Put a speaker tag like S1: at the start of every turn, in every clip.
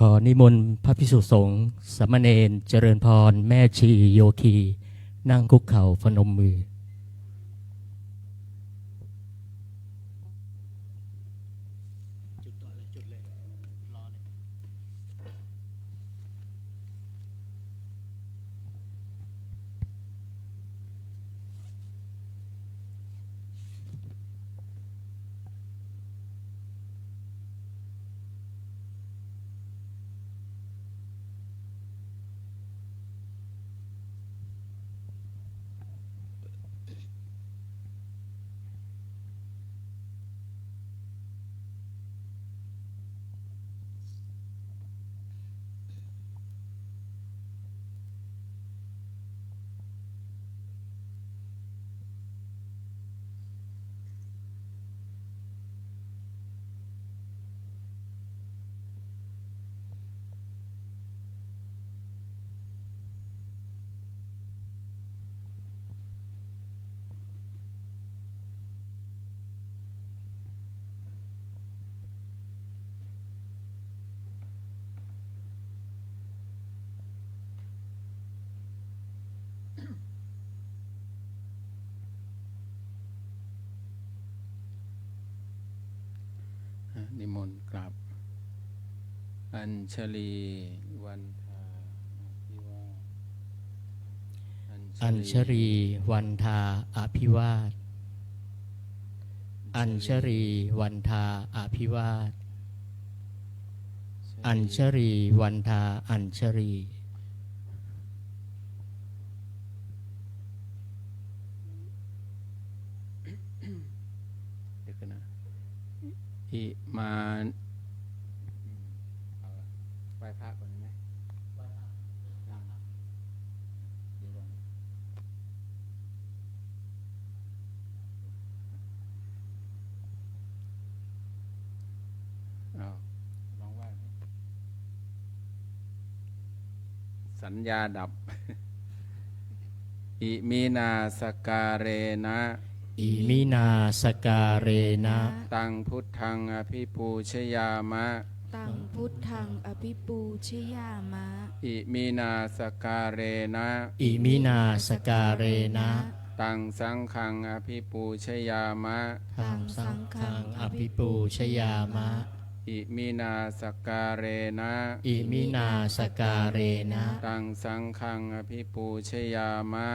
S1: ขอนิมนต์พระภิกษุสงฆ์สามเณรเจริญพรแม่ชีโยคีนั่งคุกเข่าพนมมือจุดต่อเลยจุดเลยรอเลย
S2: นิมนต์กราบอัญชลีวันทาภิวาท
S1: อัญชลีวันทาอภิวาทอัญชลีวันทาอภิวาทอัญชลีวันทาอัญชลี
S2: เดี๋ยวกันนะอิมาไหว้พระก่อนไหมลองไหว้ไหมสัญญาดับ อิมินาสการเรนะ
S1: อิมินาสการเรนะ
S2: ตังพุทธังอภิปูชยามะ
S3: ตังพุทธังอภิปูชยามะ
S2: อิมินาสการเรนะ
S1: อิมินาสการเรนะ
S2: ตังสังฆังอภิปูชยามะ
S1: ตังสังฆังอภิปูชยามะ
S2: อิมินาสการเรนะ
S1: อิมินาสการเรนะ
S2: ตังสังฆังอภิปูชยามะ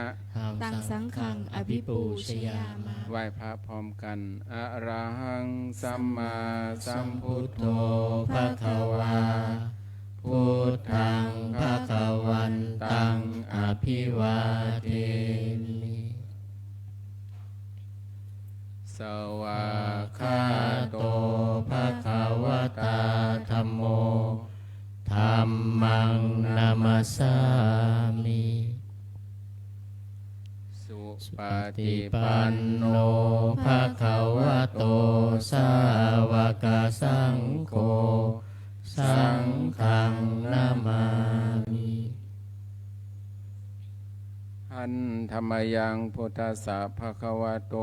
S3: ตังสังฆังอภิปูชยามะ
S2: ไหว้พระพร้อมกันอะระหังสัมมาสัมพุทโธ
S1: ภะคะวาพุทธังภะคะวันตังอภิวาเทมิ
S2: สวากขาโต
S1: ภะคะวะตาธัมโมธัมมังนามัสสามิ
S2: สุป
S1: ปฏิ
S2: ฏิ
S1: ปั
S2: ปั
S1: น
S2: น
S1: โน
S2: โน
S1: ภะคะวะโตสาวกสังโฆสังฆังนามามิ
S2: อันธรรมยังพุทธัสสะภะคะวะโต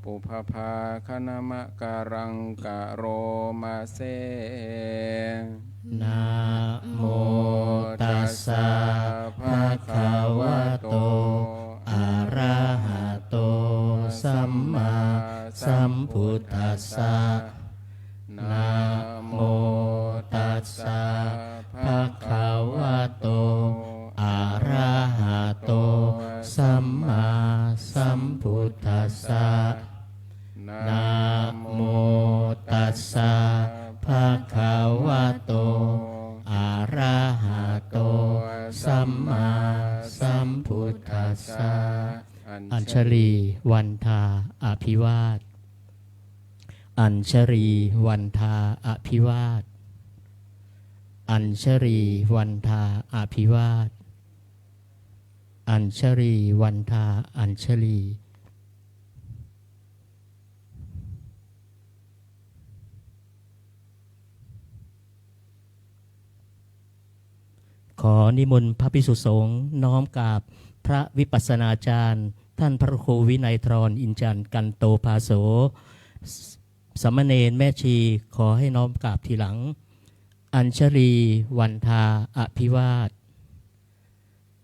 S2: ปุพพาคณมะการังกะโรมาเซ
S1: นะโมตัสสะภะคะวะโตอะระหะโตสัมมาสัมพุทธัสสะนะโมตัสสะภะคะวะโตอะระหะโตสัมมาสัมพุทธัสสะนะโมตัสสะภะคะวะโตอะระหะโตสัมมาสัมพุทธัสสะอัญชลีวันทาอภิวาทอัญชลีวันทาอภิวาทอัญชลีวันทาอภิวาทอัญชลีวันทาอัญชลีขอนิมนต์พระภิกษุสงฆ์น้อมกราบพระวิปัสสนาจารย์ท่านพระครูวินัยธรอินจันทร์กันโตภาโสสามเณรแม่ชีขอให้น้อมกราบทีหลัง อัญชลีวันทาอภิวาท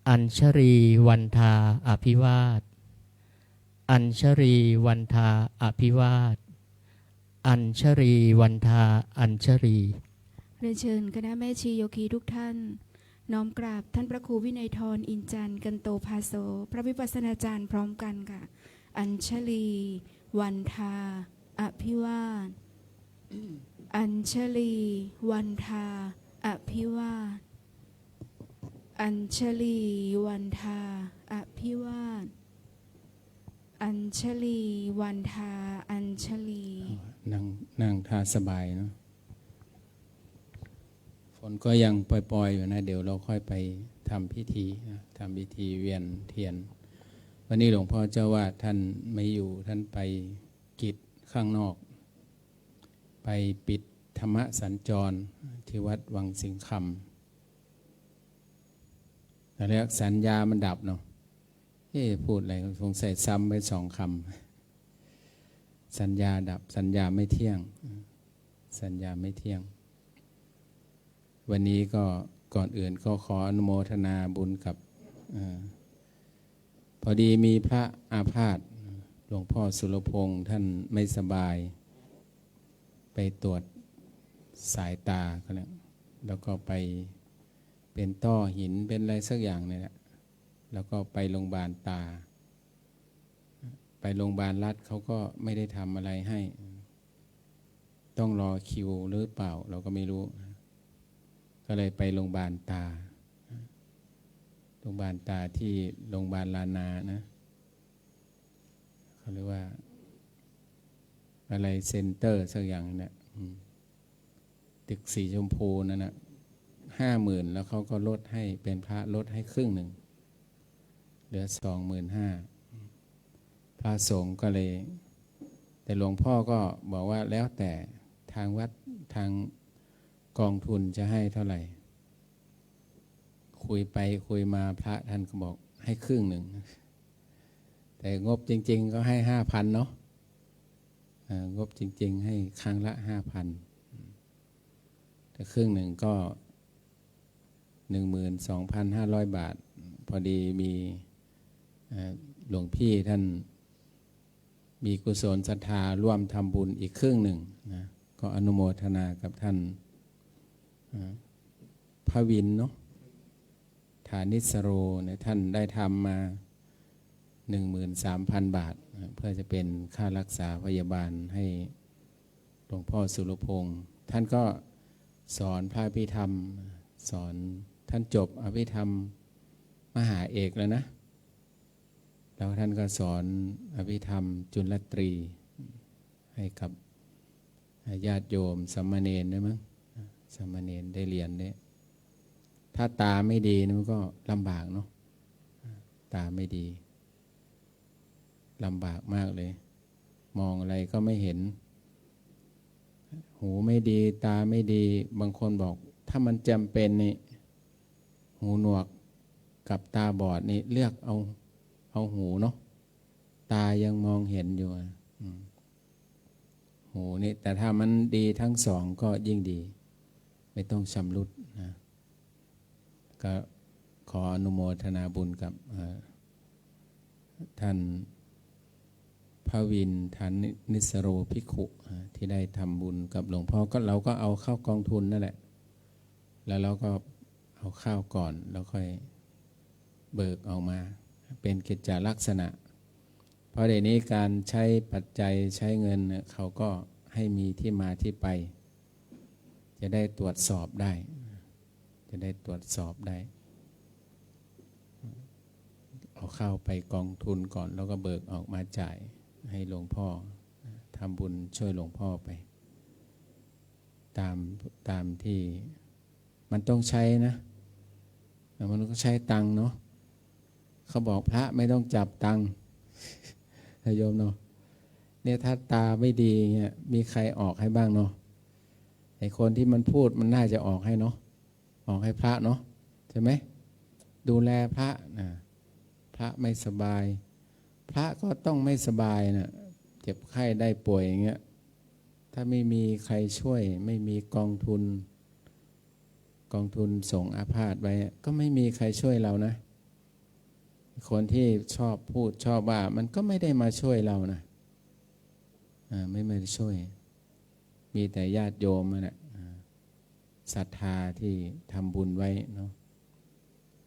S1: อัญชลีวันทาอภิวาทอัญชลีวันทาอภิวาทอัญชลีวันทาอัญชลี
S3: เรียนเชิญคณะแม่ชีโยคีทุกท่านน้อมกราบท่านพระครูวินัยธรอินจันทร์กันโตภาโสพระวิปัสสนาจารย์พร้อมกันค่ะอัญชลีวันทาอภิวาทอัญชลีวันทาอภิวาทอัญชลีวันทาอภิวาทอัญชลีวันทาอัญชลี
S2: นั่งท่าสบายเนาะฝนก็ยังปล่อยๆอยู่นะเดี๋ยวเราค่อยไปทำพิธีนะทำพิธีเวียนเทียนวันนี้หลวงพ่อเจ้าวาดท่านไม่อยู่ท่านไปกิจข้างนอกไปปิดธรรมสัญจรที่วัดวังสิงคำแล้วสัญญามันดับเนาะพูดอะไรสงสัยซ้ำไป2 คำสัญญาดับสัญญาไม่เที่ยงสัญญาไม่เที่ยงวันนี้ก็ก่อนอื่นก็ขออนุโมทนาบุญกับพอดีมีพระอาพาธหลวงพ่อสุรพงษ์ท่านไม่สบายไปตรวจสายตาแล้วก็ไปเป็นต้อหินเป็นอะไรสักอย่างนี่แหละแล้วก็ไปโรงพยาบาลตาไปโรงพยาบาลรัฐเขาก็ไม่ได้ทำอะไรให้ต้องรอคิวหรือเปล่าเราก็ไม่รู้ก็เลยไปโรงพยาบาลตาโรงพยาบาลตาที่โรงพยาบาลลานานะเขาเรียกว่าอะไรเซ็นเตอร์สักอย่างเนี่ยตึกสีชมพูนั่นนะ50,000แล้วเขาก็ลดให้เป็นพระลดให้ครึ่งหนึ่งเหลือ25,000พระสงฆ์ก็เลยแต่หลวงพ่อก็บอกว่าแล้วแต่ทางวัดทางกองทุนจะให้เท่าไหร่คุยไปคุยมาพระท่านก็บอกให้ครึ่งหนึ่งแต่งบจริงๆก็ให้5,000เนาะงบจริงๆให้ครั้งละ5,000แต่ครึ่งหนึ่งก็ 12,500 บาทพอดีมีหลวงพี่ท่านมีกุศลศรัทธาร่วมทำบุญอีกครึ่งหนึ่งนะก็อนุโมทนากับท่านพระวินเนาะฐานิสโรเนี่ยท่านได้ทำมา 13,000 บาทเพื่อจะเป็นค่ารักษาพยาบาลให้หลวงพ่อสุรพงษ์ท่านก็สอนพระอภิธรรมสอนท่านจบอภิธรรมมหาเอกแล้วนะแล้วท่านก็สอนอภิธรรมจุลตรีให้กับญาติโยมสามเณรได้มั้งสามเณรได้เรียนเนี่ยถ้าตาไม่ดีมันก็ลำบากเนาะตาไม่ดีลำบากมากเลยมองอะไรก็ไม่เห็นหูไม่ดีตาไม่ดีบางคนบอกถ้ามันจำเป็นนี่หูหนวกกับตาบอดนี่เลือกเอาหูเนาะตายังมองเห็นอยู่หูนี่แต่ถ้ามันดีทั้งสองก็ยิ่งดีไม่ต้องชำรุดนะก็ขออนุโมทนาบุญกับท่านพระวินฐานนิสโรภิกขุที่ได้ทำบุญกับหลวงพ่อก็เราก็เอาเข้ากองทุนนั่นแหละแล้วเราก็เอาเข้าก่อนแล้วค่อยเบิกออกมาเป็นกิจจลักษณะเพราะเดี๋ยวนี้การใช้ปัจจัยใช้เงินเขาก็ให้มีที่มาที่ไปจะได้ตรวจสอบได้จะได้ตรวจสอบได้เอาเข้าไปกองทุนก่อนแล้วก็เบิกออกมาจ่ายให้หลวงพ่อทำบุญช่วยหลวงพ่อไปตามที่มันต้องใช้นะมันต้องใช้ตังค์เนาะเขาบอกพระไม่ต้องจับตังค์โยมเนาะเนี่ยถ้าตาไม่ดีเงี้ยมีใครออกให้บ้างเนาะไอ้คนที่มันพูดมันน่าจะออกให้เนาะออกให้พระเนาะใช่ไหมดูแลพระนะพระไม่สบายพระก็ต้องไม่สบายนะเจ็บไข้ได้ป่วยอย่างเงี้ยถ้าไม่มีใครช่วยไม่มีกองทุน กองทุนส่งอาพาธไว้ก็ไม่มีใครช่วยเรานะคนที่ชอบพูดชอบว่ามันก็ไม่ได้มาช่วยเรานะไม่ได้ช่วย มีแต่ญาติโยมนะศรัทธาที่ทำบุญไว้เนาะ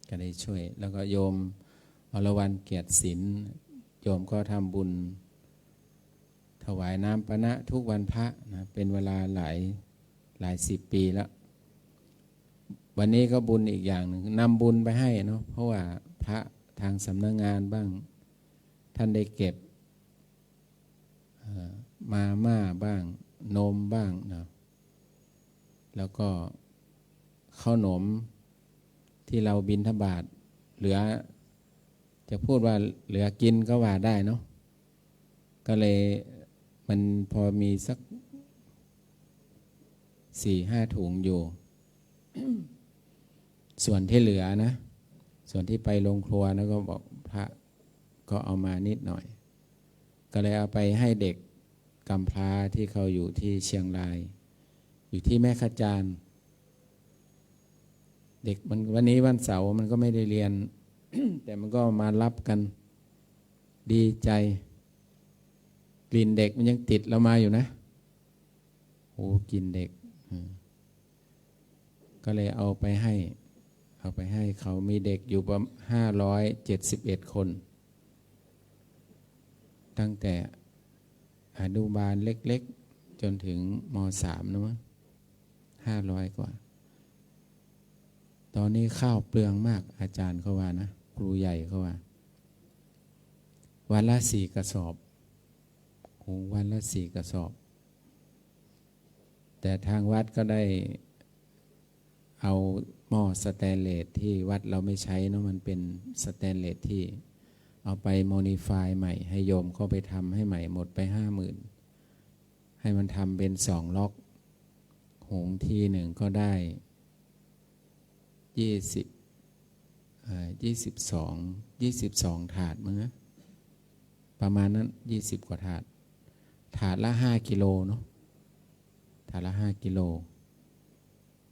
S2: ก็ได้ช่วย แล้วก็โยมอรวรรณเกียรติศิลป์โยมก็ทำบุญถวายน้ำปะนะทุกวันพระนะเป็นเวลาหลายสิบปีแล้ววันนี้ก็บุญอีกอย่างหนึ่งนำบุญไปให้เนาะเพราะว่าพระทางสำนักงานบ้างท่านได้เก็บมาม่าบ้างนมบ้างเนาะแล้วก็ข้าวหนมที่เราบิณฑบาตเหลือจะพูดว่าเหลือกินก็ว่าได้เนาะก็เลยมันพอมีสัก 4-5 ถุงอยู่ ส่วนที่เหลือนะส่วนที่ไปโรงครัวแล้วก็บอกพระก็เอามานิดหน่อยก็เลยเอาไปให้เด็กกำพร้าที่เขาอยู่ที่เชียงรายอยู่ที่แม่ขจารเด็กมันวันนี้วันเสาร์มันก็ไม่ได้เรียน แต่มันก็มารับกันดีใจกลิ่นเด็กมันยังติดเรามาอยู่นะโอ้กลิ่นเด็กก็เลยเอาไปให้เขามีเด็กอยู่ประมาณ571 คนตั้งแต่อนุบาลเล็กๆจนถึงม.3นะมั้ง500 กว่าตอนนี้ข้าวเปลืองมากอาจารย์เขาว่านะครูใหญ่เขาว่าวันละ4 กระสอบโอ้วันละ4 กระสอบแต่ทางวัดก็ได้เอาหม้อสแตนเลสที่วัดเราไม่ใช้เนาะมันเป็นสแตนเลสที่เอาไปโมดิฟายใหม่ให้โยมเข้าไปทำให้ใหม่หมดไป 50,000ให้มันทำเป็น2 ล็อกหุงทีหนึ่งก็ได้22 ถาดมั้งนะประมาณนั้น20 กว่าถาดละ5 กิโลเนาะถาดละ5 กิโล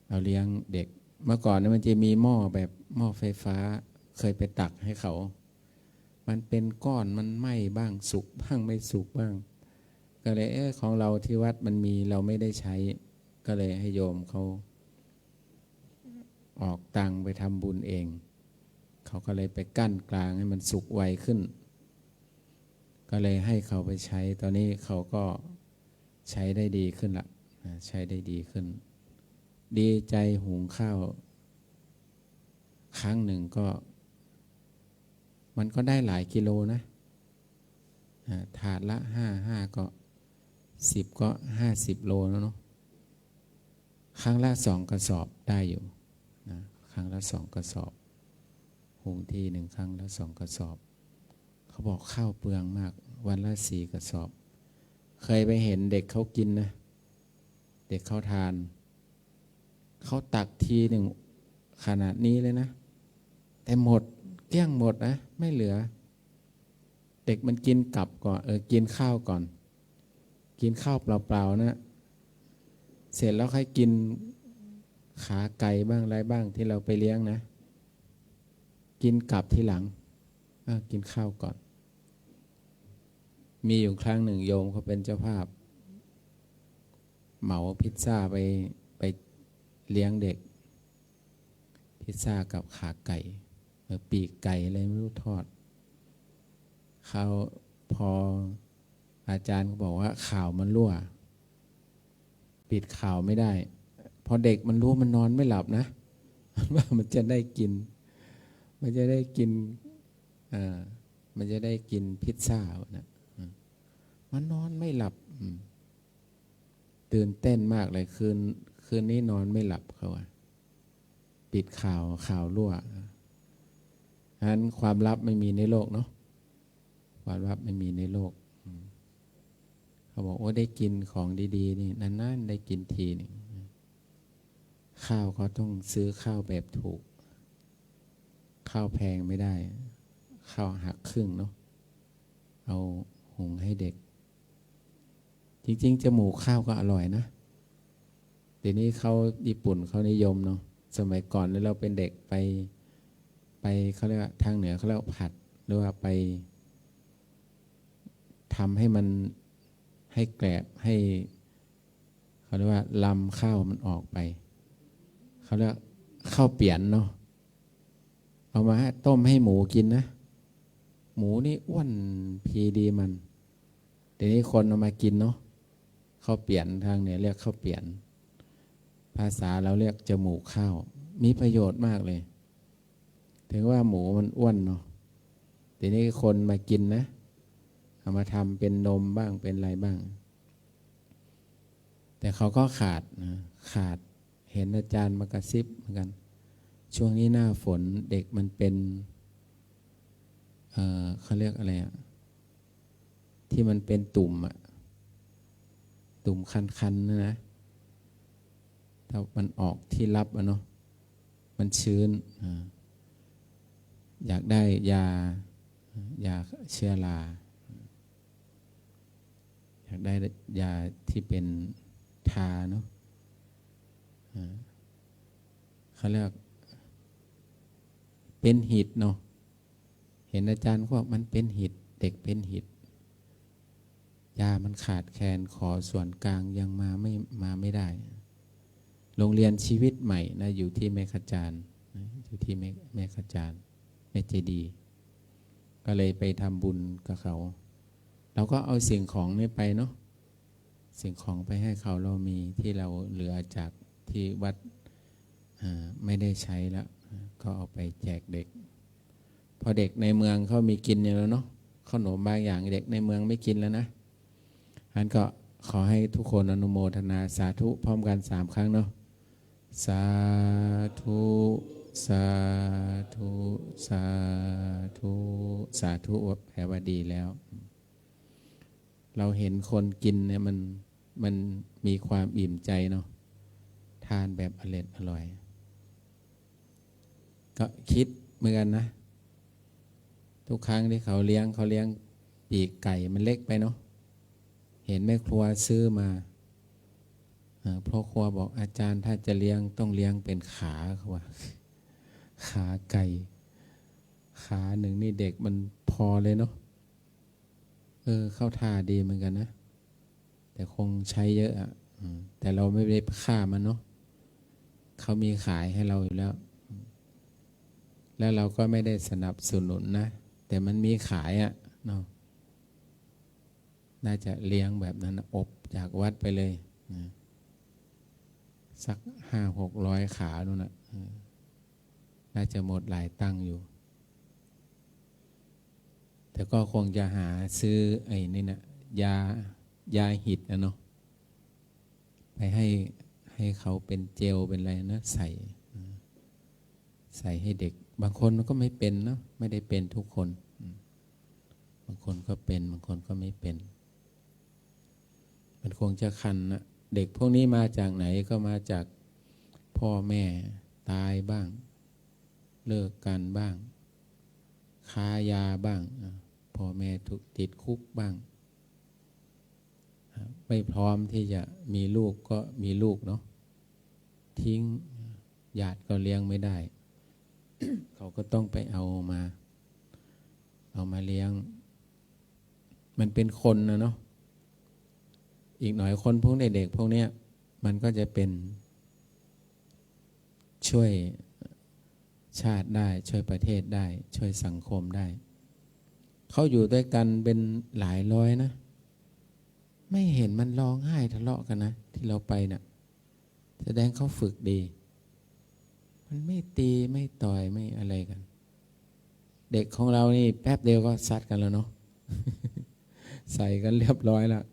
S2: เราเลี้ยงเด็กเมื่อก่อนมันจะมีหม้อแบบหม้อไฟฟ้าเคยไปตักให้เขามันเป็นก้อนมันไหม้บ้างสุกบ้างไม่สุกบ้างก็เลยของเราที่วัดมันมีเราไม่ได้ใช้ก็เลยให้โยมเขาออกตังไปทำบุญเองเขาก็เลยไปกั้นกลางให้มันสุกไวขึ้นก็เลยให้เขาไปใช้ตอนนี้เขาก็ใช้ได้ดีขึ้นละใช้ได้ดีขึ้นดีใจหุงข้าวครั้งหนึ่งก็มันก็ได้หลายกิโลนะถาดละ5 ก็10ก็50 โลแล้วเนาะครั้งละ2 กระสอบได้อยู่นะครั้งละ2 กระสอบหุงที1ครั้งละ2 กระสอบเขาบอกข้าวเปลืองมากวันละ4 กระสอบเคยไปเห็นเด็กเขากินนะเด็กเขาทานเขาตักทีหนึ่งขนาดนี้เลยนะแต่หมดเกลี้ยงหมดนะไม่เหลือเด็กมันกินกลับก่อนกินข้าวก่อนกินข้าวเปล่าๆนะเสร็จแล้วค่อยกินขาไก่บ้างอะไรบ้างที่เราไปเลี้ยงนะกินกลับทีหลังกินข้าวก่อนมีอยู่ครั้งหนึ่งโยมเขาเป็นเจ้าภาพเหมาพิซซ่าไปเลี้ยงเด็กพิซซ่ากับขาไก่ปีกไก่อะไรไม่รู้ทอดเขาพออาจารย์ก็บอกว่าข่าวมันรั่วปิดข่าวไม่ได้พอเด็กมันรู้มันนอนไม่หลับนะว่ามันจะได้กินมันจะได้กินมันจะได้กินพิซซ่านะมันนอนไม่หลับตื่นเต้นมากเลยคืนนี้นอนไม่หลับเขาว่าปิดข่าวรั่วฉะนั้นความลับไม่มีในโลกเนาะความลับไม่มีในโลกเขาบอกว่าได้กินของดีๆนี่นานๆได้กินทีนึงข้าวเขาต้องซื้อข้าวแบบถูกข้าวแพงไม่ได้ข้าวหักครึ่งเนาะเอาหุงให้เด็กจริงๆจมูกข้าวก็อร่อยนะเดี๋ยวนี้เขาญี่ปุ่นเขานิยมเนาะ สมัยก่อนเราเป็นเด็กไปเขาเรียกว่าทางเหนือเขาเรียกว่าผัดหรือว่าไปทำให้มันให้แกลบให้เขาเรียกว่าลำข้าวมันออกไปเขาเรียกข้าวเปียนเนาะเอามาต้มให้หมูกินนะหมูนี่อ้วนพีดีมันเดี๋ยวนี้คนเอามากินเนาะข้าวเปียนทางเหนือเรียกข้าวเปียนภาษาเราเรียกจมูกข้าวมีประโยชน์มากเลยถึงว่าหมูมันอ้วนเนาะเดี๋ยวนี้คนมากินนะเอามาทำเป็นนมบ้างเป็นอะไรบ้างแต่เขาก็ขาดนะขาดเห็นอาจารย์มากระซิบเหมือนกันช่วงนี้หน้าฝนเด็กมันเป็นเขาเรียกอะไรอะที่มันเป็นตุ่มอะตุ่มคันๆนะถ้ามันออกที่รับอะเนาะมันชื้นอยากได้ยาเชื้อราอยากได้ยาที่เป็นทาเนาะเขาเรียกเป็นหิดเนาะเห็นอาจารย์ว่ามันเป็นหิดเด็กเป็นหิดยามันขาดแคลนขอส่วนกลางยังมาไม่ได้โรงเรียนชีวิตใหม่นะอยู่ที่แม่ขจารอยู่ที่แม่ขจารแม่เจดีย์ก็เลยไปทำบุญกับเขาเราก็เอาสิ่งของนี้ไปเนาะสิ่งของไปให้เขาเรามีที่เราเหลือจากที่วัดไม่ได้ใช้แล้วก็เอาไปแจกเด็กพอเด็กในเมืองเขามีกินอยู่แล้วเนาะขนมบางอย่างเด็กในเมืองไม่กินแล้วนะอันก็ขอให้ทุกคนอนุโมทนาสาธุพร้อมกัน3 ครั้งเนาะสาธุสาธุสาธุสาธุแปลว่าดีแล้วเราเห็นคนกินเนี่ยมันมีความอิ่มใจเนาะทานแบบอร่อยก็คิดเหมือนกันนะทุกครั้งที่เขาเลี้ยงปีกไก่มันเล็กไปเนาะเห็นแม่ครัวซื้อมาพ่อครัวบอกอาจารย์ถ้าจะเลี้ยงต้องเลี้ยงเป็นขาเขาว่าขาไก่ขาหนึ่งนี่เด็กมันพอเลยเนาะเข้าท่าดีเหมือนกันนะแต่คงใช้เยอะอ่ะแต่เราไม่ได้ฆ่ามันเนาะเขามีขายให้เราอยู่แล้วแล้วเราก็ไม่ได้สนับสนุนนะแต่มันมีขายอ่ะเนาะน่าจะเลี้ยงแบบนั้นอบจากวัดไปเลยสัก500-600 ขาโน่นน่ะน่าจะหมดหลายตังค์อยู่แต่ก็คงจะหาซื้อไอ้นี่นะยาหิดนะเนาะไปให้เขาเป็นเจลเป็นอะไรนะใส่ให้เด็กบางคนมันก็ไม่เป็นเนาะไม่ได้เป็นทุกคนบางคนก็เป็นบางคนก็ไม่เป็นมันคงจะคันนะเด็กพวกนี้มาจากไหนก็มาจากพ่อแม่ตายบ้างเลิกกันบ้างค้ายาบ้างพ่อแม่ถูกติดคุกบ้างไม่พร้อมที่จะมีลูกก็มีลูกเนาะทิ้งญาติก็เลี้ยงไม่ได้ เขาก็ต้องไปเอามาเลี้ยงมันเป็นคนนะเนาะอีกหน่อยคนพวกเด็กพวกเนี้ยมันก็จะเป็นช่วยชาติได้ช่วยประเทศได้ช่วยสังคมได้เขาอยู่ด้วยกันเป็นหลายร้อยนะไม่เห็นมันร้องไห้ทะเลาะกันนะที่เราไปน่ะแสดงเขาฝึกดีมันไม่ตีไม่ต่อยไม่อะไรกันเด็กของเรานี่แป๊บเดียวก็ซัดกันแล้วเนาะ ใส่กันเรียบร้อยแล้ว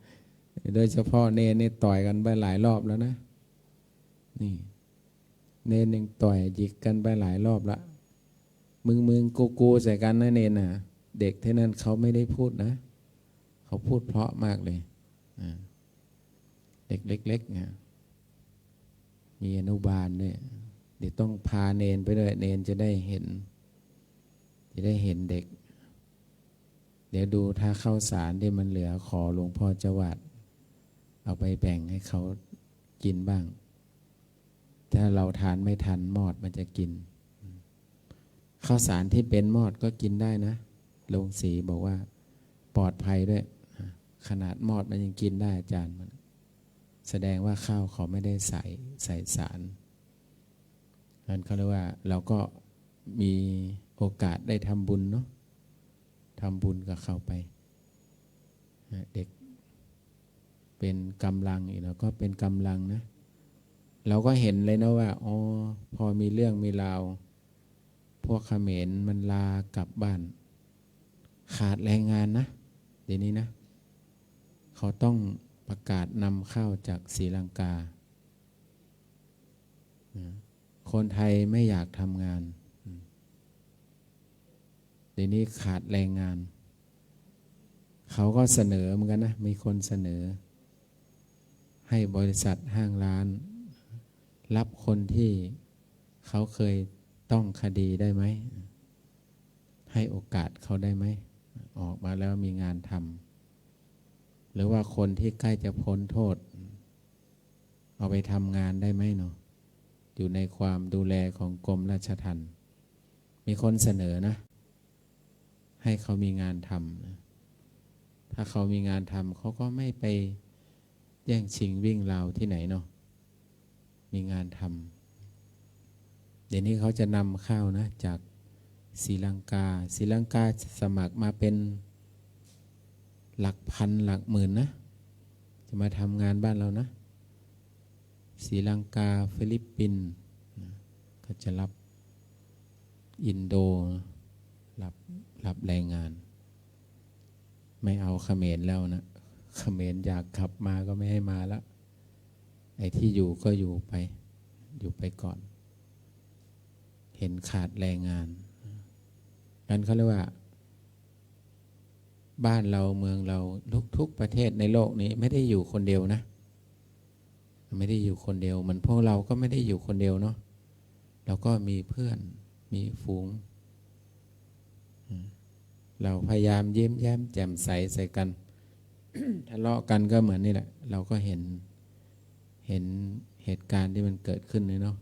S2: โดยเฉพาะเนนนี่ต่อยกันไปหลายรอบแล้วนะนี่เนนยังต่อยหยิกกันไปหลายรอบละมึงกูใส่กันนะเนนน่ะเด็กที่นั่นเขาไม่ได้พูดนะเขาพูดเพราะมากเลยเด็กเล็กๆเนี่ยมีอนุบาลด้วยเดี๋ยวต้องพาเนนไปด้วยเนนจะได้เห็นเด็กเดี๋ยวดูถ้าข้าวสารที่มันเหลือขอหลวงพ่อเจ้าวาดเอาไปแบ่งให้เขากินบ้าง ถ้าเราทานไม่ทันมอดมันจะกินข้าวสารที่เป็นมอดก็กินได้นะโรงสีบอกว่าปลอดภัยด้วยขนาดมอดมันยังกินได้อาจารย์มันแสดงว่าข้าวเขาไม่ได้ใส่สารนั่นเขาเรียกว่าเราก็มีโอกาสได้ทำบุญเนาะทำบุญกับเขาไปเด็กเป็นกำลังอีกแล้วก็เป็นกำลังนะเราก็เห็นเลยนะว่าอ๋อพอมีเรื่องมีราวพวกเขมรมันลากลับบ้านขาดแรงงานนะเดี๋ยวนี้นะเขาต้องประกาศนำเข้าจากศรีลังกาคนไทยไม่อยากทำงานเดี๋ยวนี้ขาดแรงงานเขาก็เสนอเหมือนกันนะมีคนเสนอให้บริษัทห้างร้านรับคนที่เขาเคยต้องคดีได้ไหมให้โอกาสเขาได้ไหมออกมาแล้วมีงานทำหรือว่าคนที่ใกล้จะพ้นโทษเอาไปทำงานได้ไหมเนาะอยู่ในความดูแลของกรมราชทัณฑ์มีคนเสนอนะให้เขามีงานทำนะถ้าเขามีงานทำเขาก็ไม่ไปแย่งชิงวิ่งราวที่ไหนเนาะมีงานทำเดี๋ยวนี้เขาจะนำเข้านะจากศรีลังกาสมัครมาเป็นหลักพันหลักหมื่นนะจะมาทำงานบ้านเรานะศรีลังกาฟิลิปปินส์ก็จะรับอินโดรับแรงงานไม่เอาเขมรแล้วนะเขมรอยากกลับมาก็ไม่ให้มาแล้วไอ้ที่อยู่ก็อยู่ไปก่อนเห็นขาดแรงงานกันเขาเรียกว่าบ้านเราเมืองเราทุกประเทศในโลกนี้ไม่ได้อยู่คนเดียวนะไม่ได้อยู่คนเดียวมันพวกเราก็ไม่ได้อยู่คนเดียวเนาะเราก็มีเพื่อนมีฝูงเราพยายามยิ้มแย้มแจ่มใสใส่กัน ทะเลาะกันก็เหมือนนี่แหละเราก็เห็นเหตุการณ์ที่มันเกิดขึ้นเลยเนาะ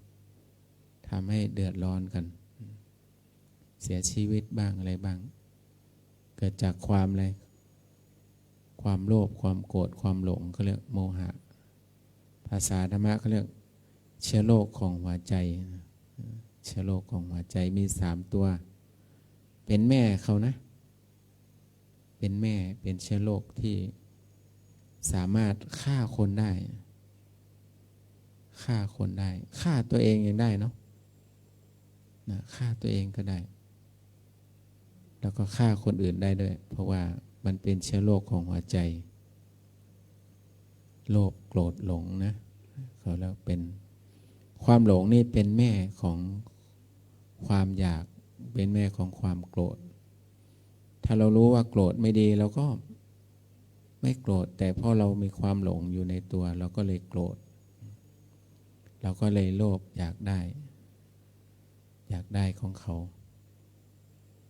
S2: ทำให้เดือดร้อนกันเสียชีวิตบ้างอะไรบ้างเกิดจากความอะไรความโลภความโกรธความหลงเขาเรียกโมหะภาษาธรรมะเขาเรียกเชื้อโรคของหัวใจเชื้อโรคของหัวใจมี3 ตัวเป็นแม่เขานะเป็นแม่เป็นเชื้อโรคที่สามารถฆ่าคนได้ฆ่าตัวเองยังได้เนาะฆ่าตัวเองก็ได้แล้วก็ฆ่าคนอื่นได้ด้วยเพราะว่ามันเป็นเชื้อโรคของหัวใจโลภโกรธหลงนะเขาแล้วเป็นความหลงนี่เป็นแม่ของความอยากเป็นแม่ของความโกรธถ้าเรารู้ว่าโกรธไม่ดีเราก็ไม่โกรธแต่พอเรามีความหลงอยู่ในตัวเราก็เลยโกรธเราก็เลยโลภอยากได้ของเขา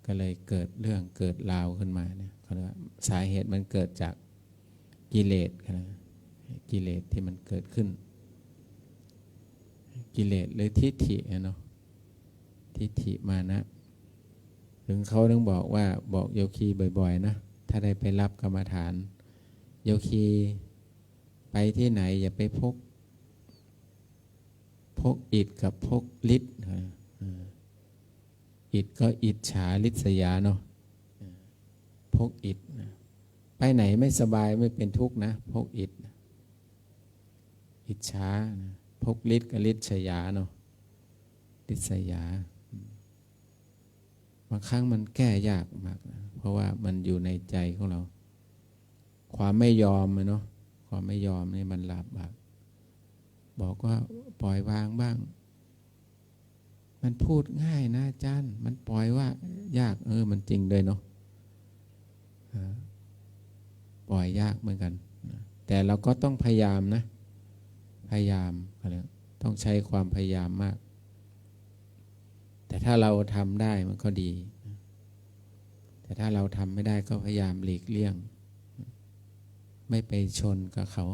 S2: ก็เลยเกิดเรื่องเกิดราวขึ้นมาเนี่ยเขาเรียกว่าสาเหตุมันเกิดจากกิเลสนะกิเลสที่มันเกิดขึ้นกิเลสหรือทิฏฐิเนาะทิฏฐิมานะถึงเขาต้องบอกโยคีบ่อยๆนะถ้าได้ไปรับกรรมฐานโยคีไปที่ไหนอย่าไปพกอิฐกับพกฤทธิ์อิฐก็อิจฉาริษยาเนาะพกอิฐไปไหนไม่สบายไม่เป็นทุกข์นะพกอิฐอิจฉาพกฤทธิ์กับริษยาเนาะริษยาบางครั้งมันแก้ยากมากนะเพราะว่ามันอยู่ในใจของเราความไม่ยอมเนาะความไม่ยอมนี่มันลำบากบอกว่าปล่อยวางบ้างมันพูดง่ายนะอาจารย์มันปล่อยว่ายากมันจริงเลยเนาะปล่อยยากเหมือนกันแต่เราก็ต้องพยายามนะพยายามต้องใช้ความพยายามมากแต่ถ้าเราทำได้มันก็ดีแต่ถ้าเราทำไม่ได้ก็พยายามหลีกเลี่ยงไม่ไปชนกับเขา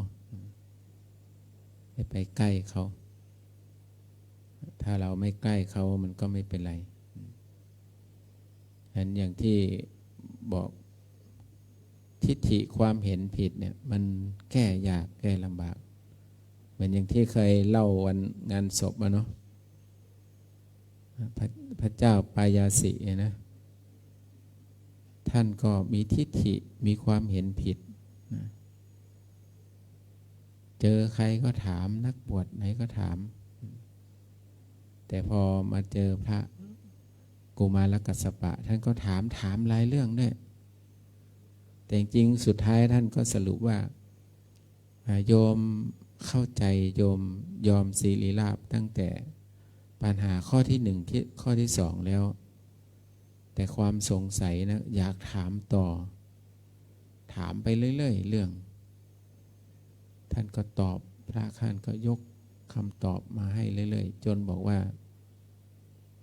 S2: ไม่ไปใกล้เขา ถ้าเราไม่ใกล้เขามันก็ไม่เป็นไรฉะนั้นอย่างที่บอกทิฏฐิความเห็นผิดเนี่ยมันแก้ยากแก้ลำบากเหมือนอย่างที่เคยเล่าวันงานศพมาเนาะพระเจ้าปายาสินะท่านก็มีทิฏฐิมีความเห็นผิดนะเจอใครก็ถามนักบวชไหนก็ถามแต่พอมาเจอพระกุมารกัสสปะท่านก็ถามหลายเรื่องด้วยแต่จริงสุดท้ายท่านก็สรุปว่าโยมเข้าใจโยมยอมศีลีลาภตั้งแต่ปัญหาข้อที่หนึ่งที่ข้อที่สองแล้วแต่ความสงสัยนะอยากถามต่อถามไปเรื่อยๆเรื่องท่านก็ตอบพระท่านก็ยกคำตอบมาให้เรื่อยๆจนบอกว่า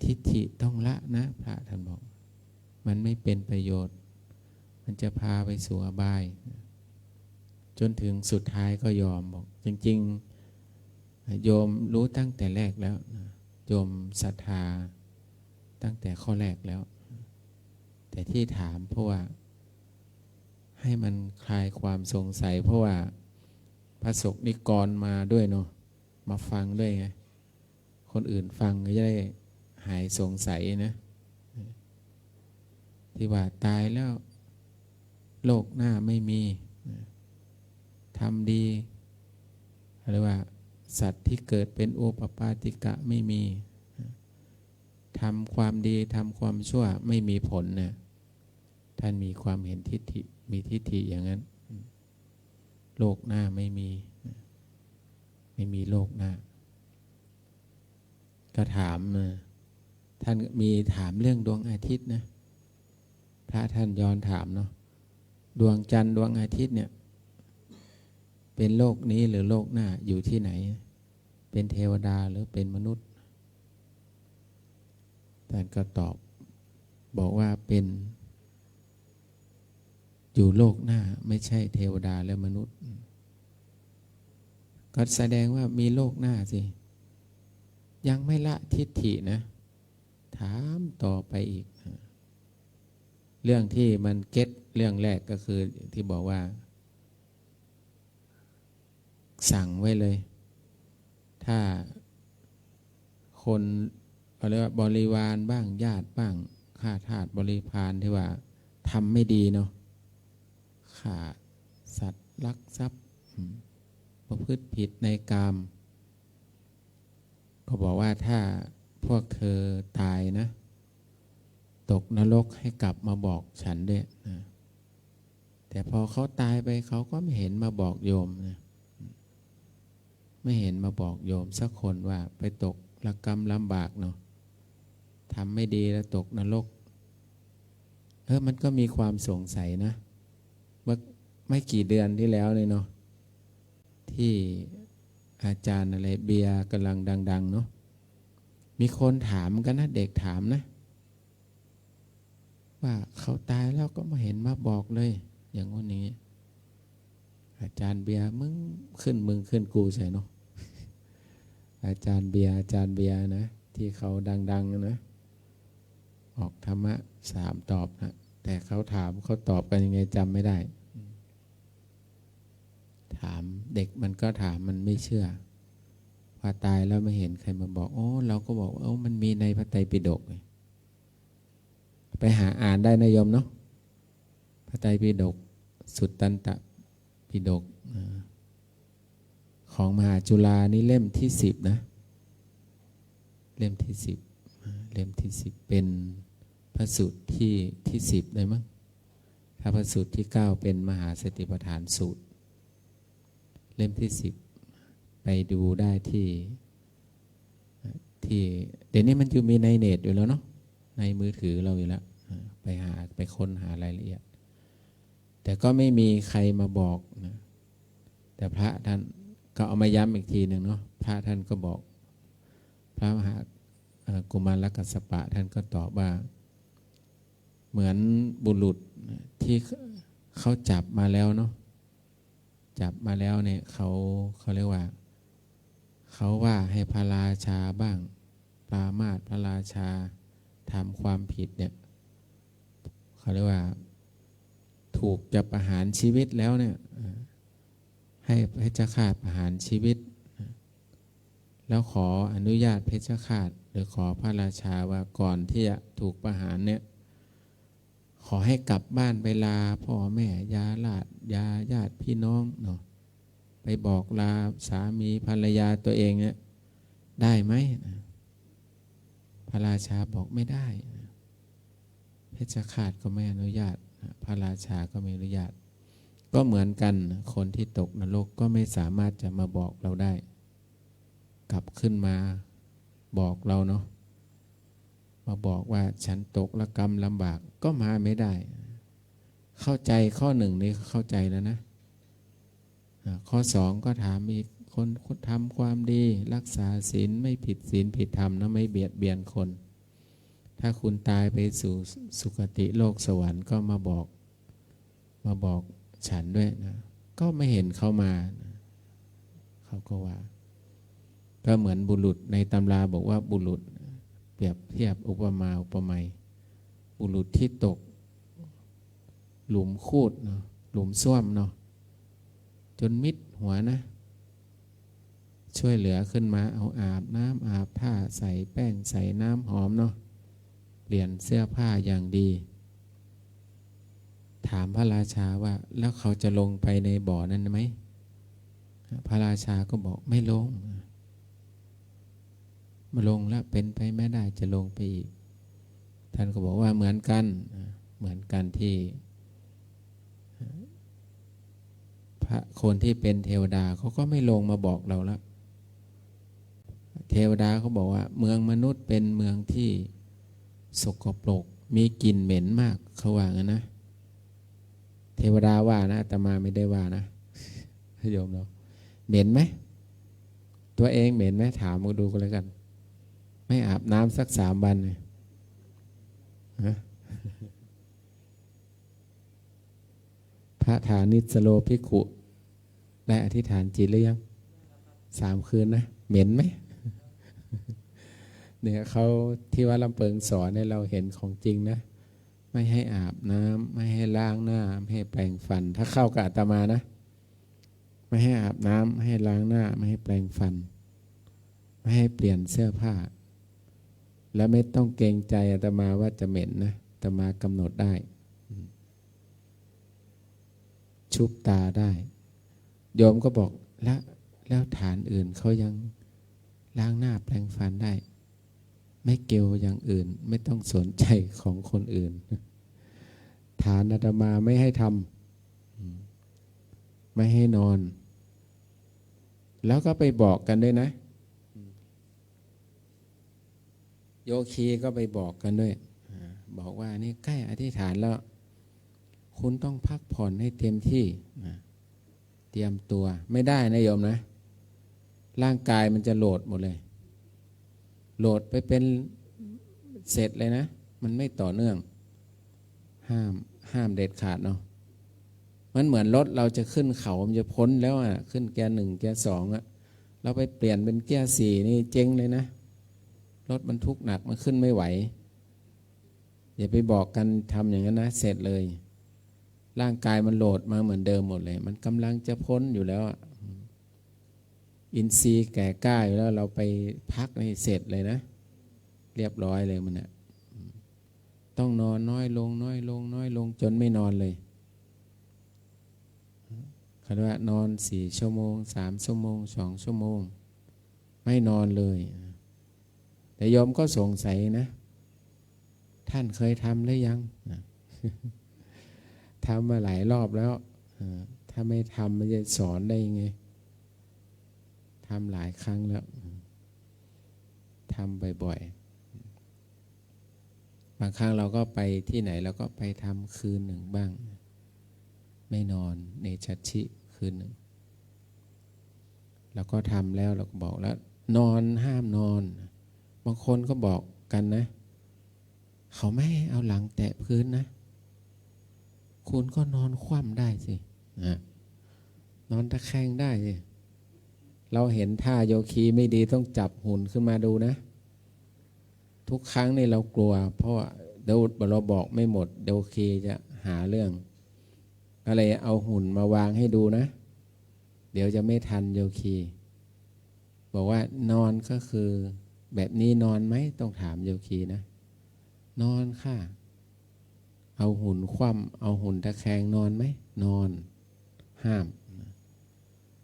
S2: ทิฏฐิต้องละนะพระท่านบอกมันไม่เป็นประโยชน์มันจะพาไปสู่อบายจนถึงสุดท้ายก็ยอมบอกจริงๆโยมรู้ตั้งแต่แรกแล้วโยมศรัทธาตั้งแต่ข้อแรกแล้วแต่ที่ถามเพราะว่าให้มันคลายความสงสัยเพราะว่าพระสงฆ์นิกรมาด้วยเนาะมาฟังด้วยไงคนอื่นฟังก็จะได้หายสงสัยนะที่ว่าตายแล้วโลกหน้าไม่มีทำดีหรือว่าสัตว์ที่เกิดเป็นโอปปาติกะไม่มีทำความดีทำความชั่วไม่มีผลเนี่ยท่านมีความเห็นทิฏฐิมีทิฏฐิอย่างนั้นโลกหน้าไม่มีโลกหน้าก็ถามท่านมีถามเรื่องดวงอาทิตย์นะพระท่านย้อนถามเนาะดวงจันทร์ดวงอาทิตย์เนี่ยเป็นโลกนี้หรือโลกหน้าอยู่ที่ไหนเป็นเทวดาหรือเป็นมนุษย์ท่านก็ตอบบอกว่าเป็นอยู่โลกหน้าไม่ใช่เทวดาและมนุษย์ก็แสดงว่ามีโลกหน้าสิยังไม่ละทิฏฐินะถามต่อไปอีกเรื่องที่มันเก็ตเรื่องแรกก็คือที่บอกว่าสั่งไว้เลยถ้าคนอะไรว่าบริวารบ้างญาติบ้างข้าทาสบริพารที่ว่าทำไม่ดีเนาะฆ่าสัตว์ลักทรัพย์ประพฤติผิดในกามก็บอกว่าถ้าพวกเธอตายนะตกนรกให้กลับมาบอกฉันด้วยนะแต่พอเขาตายไปเขาก็ไม่เห็นมาบอกโยมนะไม่เห็นมาบอกโยมสักคนว่าไปตกระกรรมลำบากเนาะทำไม่ดีแล้วตกนรกมันก็มีความสงสัยนะเมื่อไม่กี่เดือนที่แล้วเลยเนาะที่อาจารย์อะไรเบียร์กำลังดังๆเนาะมีคนถามกันนะเด็กถามนะว่าเขาตายแล้วก็มาเห็นมาบอกเลยอย่างว่านี้อาจารย์เบียร์มึงขึ้นกูใช่เนาะอาจารย์เบียร์นะที่เขาดังๆนะออกธรรมะ3ตอบนะแต่เขาถามเขาตอบกันยังไงจำไม่ได้ถามเด็กมันก็ถามมันไม่เชื่อพอตายแล้วไม่เห็นใครมาบอกเราก็บอกว่ามันมีในพระไตรปิฎกไปหาอ่านได้นะโยมเนาะพระไตรปิฎกสุตตันตปิฎกของมหาจุฬานี่เล่มที่10นะเล่มที่10เป็นพระสูตรที่10เลยมั้งถ้าพระสูตรที่9เป็นมหาสติปัฏฐานสูตรเล่มที่10ไปดูได้ที่เดี๋ยวนี้มันจะมีในเน็ตอยู่แล้วเนาะในมือถือเราอยู่แล้วไปค้นหารายละเอียดแต่ก็ไม่มีใครมาบอกนะแต่พระท่านก็เอามาย้ำอีกทีหนึ่งเนาะพระท่านก็บอกพระมหากุมารกัสสปะท่านก็ตอบว่าเหมือนบุรุษที่เขาจับมาแล้วเนาะจับมาแล้วเนี่ยเขาเรียกว่าเขาว่าให้พระราชาบ้าง รามาสพระราชาทำความผิดเนี่ยเขาเรียกว่าถูกจะประหารชีวิตแล้วเนี่ยให้เพชฌฆาตประหารชีวิตแล้วขออนุญาตเพชฌฆาตหรือขอพระราชาว่าก่อนที่จะถูกประหารเนี่ยขอให้กลับบ้านไปลาพ่อแม่ญาติพี่น้องเนาะไปบอกลาสามีภรรยาตัวเองเนี่ยได้ไหมพระราชาบอกไม่ได้เพชฌฆาตก็ไม่อนุญาตพระราชาก็ไม่อนุญาตก็เหมือนกันคนที่ตกนรกก็ไม่สามารถจะมาบอกเราได้กลับขึ้นมาบอกเราเนาะมาบอกว่าฉันตกละกรรมลำบากก็มาไม่ได้เข้าใจข้อหนึ่งนี้เข้าใจแล้วนะข้อสองก็ถามอีกคนทำความดีรักษาศีลไม่ผิดศีลผิดธรรมนะไม่เบียดเบียนคนถ้าคุณตายไปสู่สุคติโลกสวรรค์ก็มาบอกฉันด้วยนะก็ไม่เห็นเขามานะเขาก็ว่าก็เหมือนบุรุษในตำราบอกว่าบุรุษเปรียบเทียบอุปมาอุปไมยบุรุษที่ตกหลุมคูดเนาะหลุมซ่วมเนาะจนมิดหัวนะช่วยเหลือขึ้นมาเอาอาบน้ำอาบท่าใส่แป้งใส่น้ำหอมเนาะเปลี่ยนเสื้อผ้าอย่างดีถามพระราชาว่าแล้วเขาจะลงไปในบ่อนั้นไหมพระราชาก็บอกไม่ลงมาลงแล้วเป็นไปไม่ได้จะลงไปอีกท่านก็บอกว่าเหมือนกันที่พระคนที่เป็นเทวดาเขาก็ไม่ลงมาบอกเราแล้วเทวดาเขาบอกว่าเมืองมนุษย์เป็นเมืองที่สกปรกมีกลิ่นเหม็นมากเขาว่างั้นนะเทวดาว่านะอาตมาไม่ได้ว่านะโยมเราเหม็นไหมตัวเองเหม็นไหมถามมาดูกันแล้วกันไม่อาบน้ำสัก3 วันเลยพระฐานิสโลภิกขุได้อธิษฐานจิตหรือยัง3 คืนนะเหม็นไหมเนี่ยเขาที่ว่าลำเปิงสอนให้เราเห็นของจริงนะไม่ให้อาบน้ำไม่ให้ล้างหน้าไม่ให้แปรงฟันถ้าเข้ากับอาตมานะไม่ให้อาบน้ำไม่ให้ล้างหน้าไม่ให้แปรงฟันไม่ให้เปลี่ยนเสื้อผ้าแล้วไม่ต้องเกรงใจอาตมาว่าจะเหม็นนะอาตมากำหนดได้ชุบตาได้โยมก็บอกแล้วฐานอื่นเขายังล้างหน้าแปรงฟันได้ไม่เกี่ยวอย่างอื่นไม่ต้องสนใจของคนอื่นฐานอาตมาไม่ให้ทำไม่ให้นอนแล้วก็ไปบอกกันด้วยนะโยคีก็ไปบอกกันด้วยบอกว่านี่ใกล้อธิษฐานแล้วคุณต้องพักผ่อนให้เต็มที่เตรียมตัวไม่ได้นะโยมนะร่างกายมันจะโหลดหมดเลยโหลดไปเป็นเสร็จเลยนะมันไม่ต่อเนื่องห้ามเด็ดขาดเนาะมันเหมือนรถเราจะขึ้นเขามันจะพ้นแล้วอ่ะขึ้นแก1แก2อ่ะเราไปเปลี่ยนเป็นแก4นี่เจ๊งเลยนะรถบรรทุกหนักมันขึ้นไม่ไหวอย่าไปบอกกันทำอย่างนั้นนะเสร็จเลยร่างกายมันโหลดมาเหมือนเดิมหมดเลยมันกำลังจะพ้นอยู่แล้วอินทรีย์แก่กล้าอยู่แล้วเราไปพักให้เสร็จเลยนะเรียบร้อยเลยมันเนี่ยต้องนอนน้อยลงจนไม่นอนเลยคำว่านอน4 ชั่วโมง3 ชั่วโมง2 ชั่วโมงไม่นอนเลยแต่โยมก็สงสัยนะท่านเคยทำหรือยังทำมาหลายรอบแล้วถ้าไม่ทำมันจะสอนได้ยังไงทำหลายครั้งแล้วทำบ่อยๆบางครั้งเราก็ไปที่ไหนเราก็ไปทำคืนหนึ่งบ้างไม่นอนเนชัชชิคืนหนึ่งแล้วก็ทำแล้วเราก็บอกแล้วนอนห้ามนอนบางคนก็บอกกันนะเขาไม่ให้เอาหลังแตะพื้นนะคุณก็นอนคว่ำได้สินอนตะแคงได้สิเราเห็นท่าโยคีไม่ดีต้องจับหุ่นขึ้นมาดูนะ ทุกครั้งนี่เรากลัว เพราะว่าเดี๋ยวเราบอกไม่หมดเดี๋ยวเคจะหาเรื่องอะไรเอาหุ่นมาวางให้ดูนะ เดี๋ยวจะไม่ทันโยคีบอกว่านอนก็คือแบบนี้นอนไหมต้องถามโยคีนะนอนค่ะเอาหุ่นคว่ำเอาหุ่นตะแคงนอนไหมนอนห้าม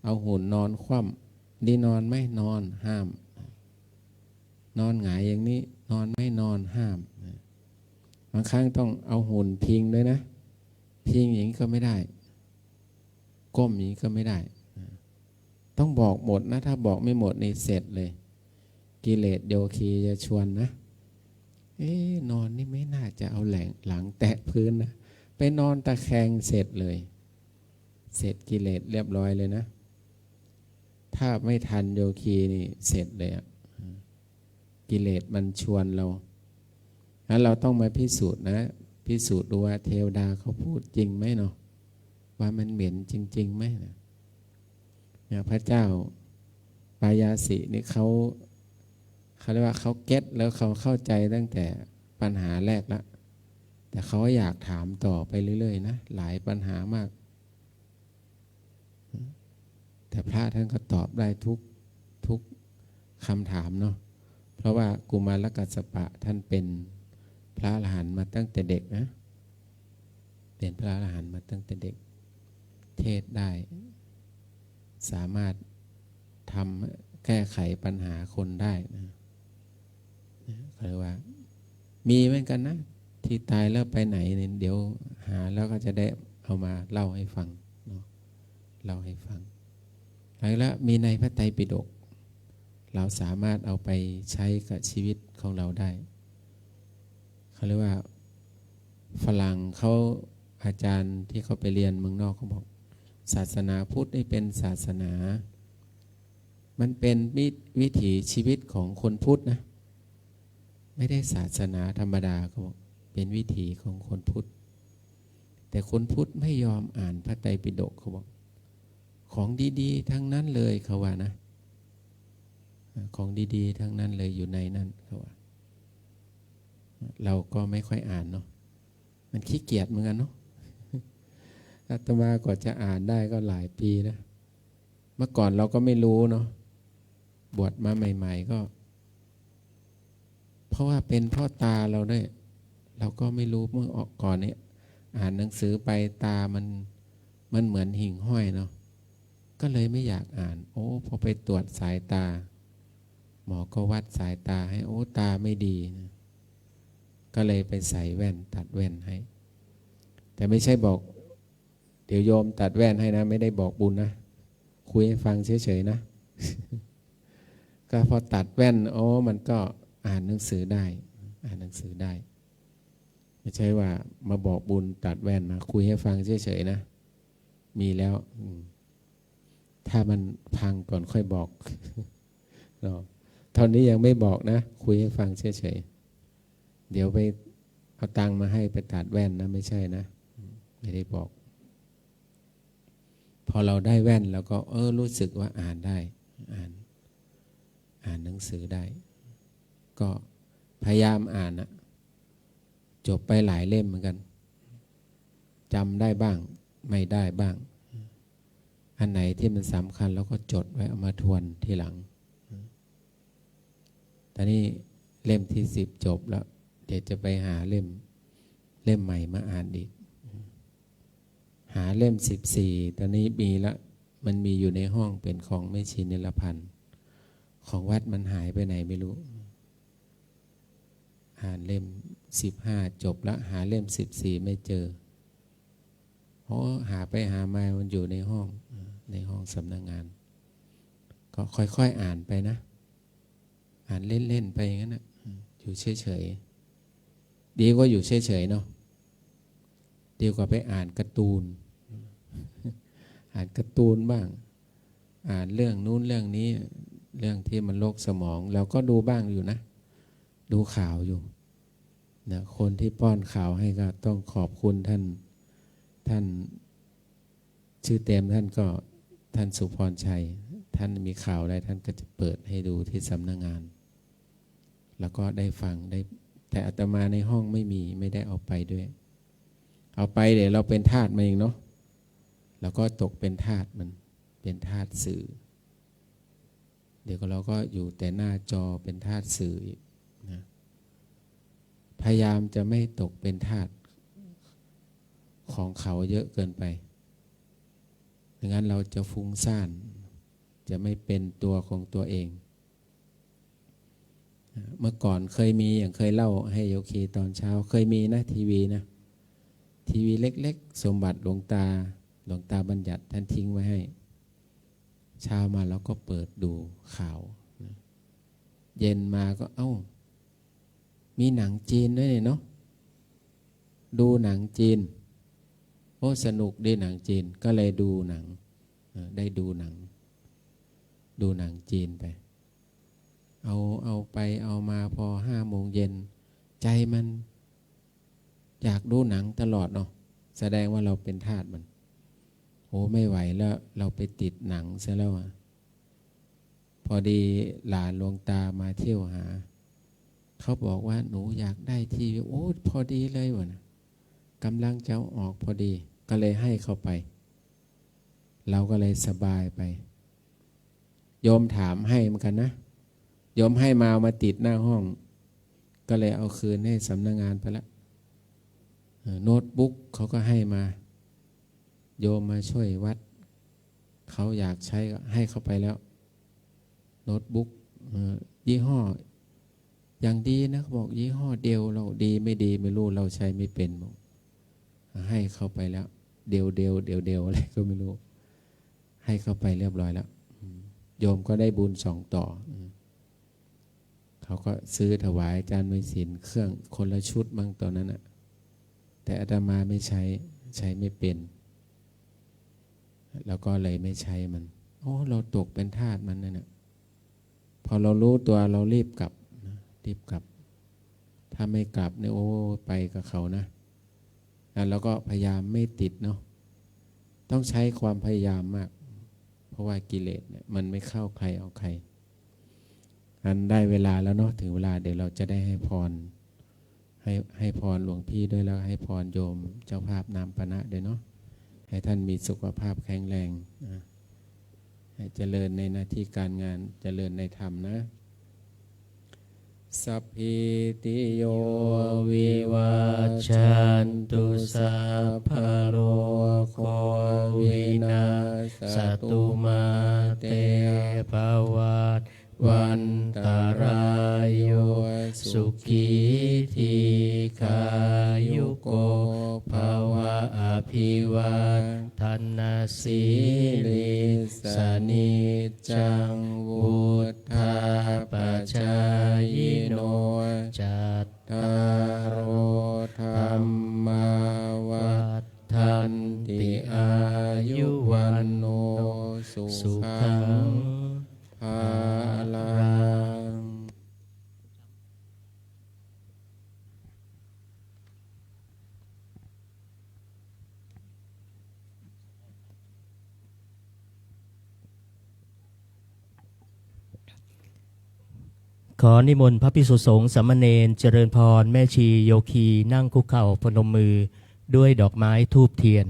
S2: เอาหุ่นนอนคว่ำนี่นอนไหมนอนห้ามนอนหงายอย่างนี้นอนไม่นอนห้ามบางครั้งต้องเอาหุ่นพิงด้วยนะพิงอย่างนี้ก็ไม่ได้ก้มอย่างนี้ก็ไม่ได้ต้องบอกหมดนะถ้าบอกไม่หมดนี่เสร็จเลยกิเลสโยคีจะชวนนะนอนนี่ไม่น่าจะเอาหลังแตะพื้นนะไปนอนตะแคงเสร็จเลยเสร็จกิเลสเรียบร้อยเลยนะถ้าไม่ทันโยคีนี่เสร็จเลยกิเลสมันชวนเราแล้วเราต้องมาพิสูจน์นะพิสูจน์ดูว่าเทวดาเขาพูดจริงไหมเนาะว่ามันเหม็นจริงๆไหมนะอย่างพระเจ้าปายาสินี่เขาเรียกว่าเขาเก็ตแล้วเขาเข้าใจตั้งแต่ปัญหาแรกแล้วแต่เขาอยากถามต่อไปเรื่อยๆนะหลายปัญหามากแต่พระท่านก็ตอบได้ทุกคำถามเนาะเพราะว่ากุมารกัสสปะท่านเป็นพระอรหันต์มาตั้งแต่เด็กนะเป็นพระอรหันต์มาตั้งแต่เด็กเทศได้สามารถทำแก้ไขปัญหาคนได้นะเขาเรียกว่ามีเหมือนกันนะที่ตายแล้วไปไหนเนี่ยเดี๋ยวหาแล้วก็จะได้เอามาเล่าให้ฟังเนาะเล่าให้ฟังแล้วมีในพระไตรปิฎกเราสามารถเอาไปใช้กับชีวิตของเราได้เขาเรียกว่าฝรั่งเขาอาจารย์ที่เขาไปเรียนเมืองนอกเขาบอกศาสนาพุทธนี่เป็นศาสนามันเป็นวิถีชีวิตของคนพุทธนะไม่ได้ศาสนาธรรมดาเขาบอกเป็นวิถีของคนพุทธแต่คนพุทธไม่ยอมอ่านพระไตรปิฎกเขาบอกของดีๆทั้งนั้นเลยเขาว่านะของดีๆทั้งนั้นเลยอยู่ในนั้นเขาว่าเราก็ไม่ค่อยอ่านเนาะมันขี้เกียจเหมือนกันเนาะอาตมากว่าจะอ่านได้ก็หลายปีนะเมื่อก่อนเราก็ไม่รู้เนาะบวชมาใหม่ๆก็เพราะว่าเป็นพ่อตาเราด้วยเราก็ไม่รู้เมื่อก่อนเนี่ยอ่านหนังสือไปตามันเหมือนหิ่งห้อยเนาะก็เลยไม่อยากอ่านโอ้พอไปตรวจสายตาหมอก็วัดสายตาให้โอ้ตาไม่ดีนะก็เลยไปใส่แว่นตัดแว่นให้แต่ไม่ใช่บอกเดี๋ยวโยมตัดแว่นให้นะไม่ได้บอกบุญนะคุยให้ฟังเฉยๆนะ ก็พอตัดแว่นโอ้มันก็อ่านหนังสือได้อ่านหนังสือได้ไม่ใช่ว่ามาบอกบุญตัดแว่นนะคุยให้ฟังเฉยๆนะมีแล้วถ้ามันพังก่อนค่อยบอก เนาะตอนนี้ยังไม่บอกนะคุยให้ฟังเฉยๆเดี๋ยวไปเอาตังค์มาให้ไปตัดแว่นนะไม่ใช่นะไม่ได้บอกพอเราได้แว่นแล้วก็รู้สึกว่าอ่านได้อ่านหนังสือได้ก็พยายามอ่านนะจบไปหลายเล่มเหมือนกันจำได้บ้างไม่ได้บ้างอันไหนที่มันสำคัญแล้วก็จดไว้เอามาทวนทีหลังตอนนี้เล่มที่10จบแล้วเดี๋ยวจะไปหาเล่มใหม่มาอ่านอีกหาเล่ม14ตอนนี้มีละมันมีอยู่ในห้องเป็นของแม่ชีนิรพันธ์ของวัดมันหายไปไหนไม่รู้อ่านเล่ม15จบแล้วหาเล่ม14ไม่เจอหาไปหามามันอยู่ในห้องสำนักงานก็ค่อยๆอ่านไปนะอ่านเล่นๆไปอย่างนั้นนะอยู่เฉยๆดีกว่าอยู่เฉยๆเนาะดีกว่าไปอ่านการ์ตูนอ่านการ์ตูนบ้างอ่านเรื่องนู้นเรื่องนี้เรื่องที่มันโรคสมองเราก็ดูบ้างอยู่นะดูข่าวอยู่นะคนที่ป้อนข่าวให้ก็ต้องขอบคุณท่านชื่อเต็มท่านก็ท่านสุพรชัยท่านมีข่าวอะไรท่านก็จะเปิดให้ดูที่สำนักงาน แล้วก็ได้ฟังได้แต่อาตมาในห้องไม่ได้เอาไปด้วยเอาไปเดี๋ยวเราเป็นทาสมันเองเนาะแล้วก็ตกเป็นทาสมันเป็นทาสสื่อเดี๋ยวเราก็อยู่แต่หน้าจอเป็นทาสสื่ออีกนะพยายามจะไม่ตกเป็นทาสของเขาเยอะเกินไปไม่งั้นเราจะฟุ้งซ่านจะไม่เป็นตัวของตัวเองเมื่อก่อนเคยมีอย่างเคยเล่าให้โยคีตอนเช้าเคยมีนะทีวีนะทีวีเล็กๆสมบัติหลวงตาบัญญัติท่านทิ้งไว้ให้เช้ามาแล้วก็เปิดดูข่าวเย็นมาก็มีหนังจีนด้วยเนาะดูหนังจีนโอ้สนุกดีหนังจีนก็เลยดูหนังได้ดูหนังจีนไปเอาไปเอามาพอ5 โมงเย็นใจมันอยากดูหนังตลอดเนาะแสดงว่าเราเป็นทาสมันโอ้ไม่ไหวแล้วเราไปติดหนังซะแล้วพอดีหลานหลวงตามาเที่ยวหาเขาบอกว่าหนูอยากได้ทีวีโอ้พอดีเลยวะนะกำลังจะออกพอดีก็เลยให้เขาไปเราก็เลยสบายไปโยมถามให้เหมือนกันนะโยมให้มาติดหน้าห้องก็เลยเอาคืนให้สำนักงานไปแล้วโน้ตบุ๊กเขาก็ให้มาโยมมาช่วยวัดเขาอยากใช้ก็ให้เขาไปแล้วโน้ตบุ๊กยี่ห้ออย่างดีนะเขาบอกยี่ห้อเดียวเราดีไม่ดีไม่รู้เราใช้ไม่เป็นบอกให้เขาไปแล้วเดียวอะไรก็ไม่รู้ให้เขาไปเรียบร้อยแล้วโยมก็ได้บุญ2 ต่อเขาก็ซื้อถวายอาจารย์ไมศิลป์เครื่องคนละชุดมั้งตอนนั้นน่ะแต่อาตมาไม่ใช้ไม่เป็นแล้วก็เลยไม่ใช้มันเราตกเป็นทาสมันนั่นน่ะพอเรารู้ตัวเรารีบกลับถ้าไม่กลับเนี่ยไปกับเขานะแล้วก็พยายามไม่ติดเนาะต้องใช้ความพยายามมากเพราะว่ากิเลสเนี่ยมันไม่เข้าใครเอาใครอันได้เวลาแล้วเนาะถึงเวลาเดี๋ยวเราจะได้ให้พรให้พรหลวงพี่ด้วยแล้วให้พรโยมเจ้าภาพนามปณะด้วยเนาะให้ท่านมีสุขภาพแข็งแรงให้เจริญในหน้าที่การงานเจริญในธรรมนะสัพพิติโยวิวัชชันตุสัพพะโรโควินาศตุมาเตภวัตวันตรายโยสุขีทีขายุโกภวะอภิวัฒนาสีลิสนิจังวุธาปจายโนจัตตารโอธรรมาวัฏันติอายุวันโนสุขังภาลัง
S1: ขอนิมนต์พระภิกษุสงฆ์สามเณรเจริญพรแม่ชีโยคีนั่งคุกเข่าพนมมือด้วยดอกไม้ธูปเทียน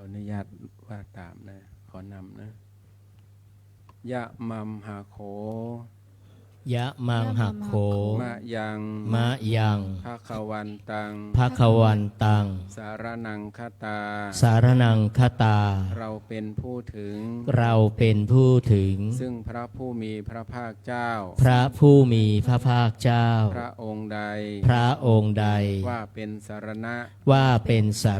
S2: อนุญาตว่าตามนะขอนำนะยะมัมหาโข
S1: ยะมังหักโข
S2: มะยังภะคะวันตัง
S1: ภะคะวันตัง
S2: สารนังคตา
S1: สารนังคตา
S2: เราเป็นผู้ถึงซึ่งพระผู้มีพระภาคเจ้า
S1: พระผู้มีพระภาคเจ้า
S2: พระองค์ใด
S1: ว่าเป็นสา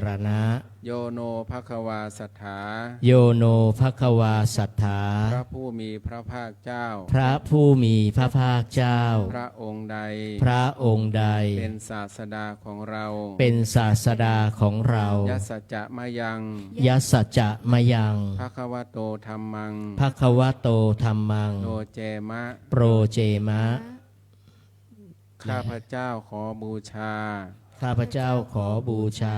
S1: รณะ
S2: โยโนภควาสัทธา
S1: โยโนภควาสัทธา
S2: พระผู้มีพระภาคเจ้า
S1: พระผู้มีพระภาคเจ้า
S2: พระองค์ใด
S1: พระองค์ใด
S2: เป็นศาสดาของเรา
S1: เป็นศาสดาของเรา
S2: ยัสสจะมะยัง
S1: ยัสสจะมะยัง
S2: ภควโตธัมมัง
S1: ภควโตธัมมัง
S2: โนเจมะ
S1: โปรเจมะ
S2: ข้าพเจ้าขอบูชา
S1: ข้าพเจ้าขอบูชา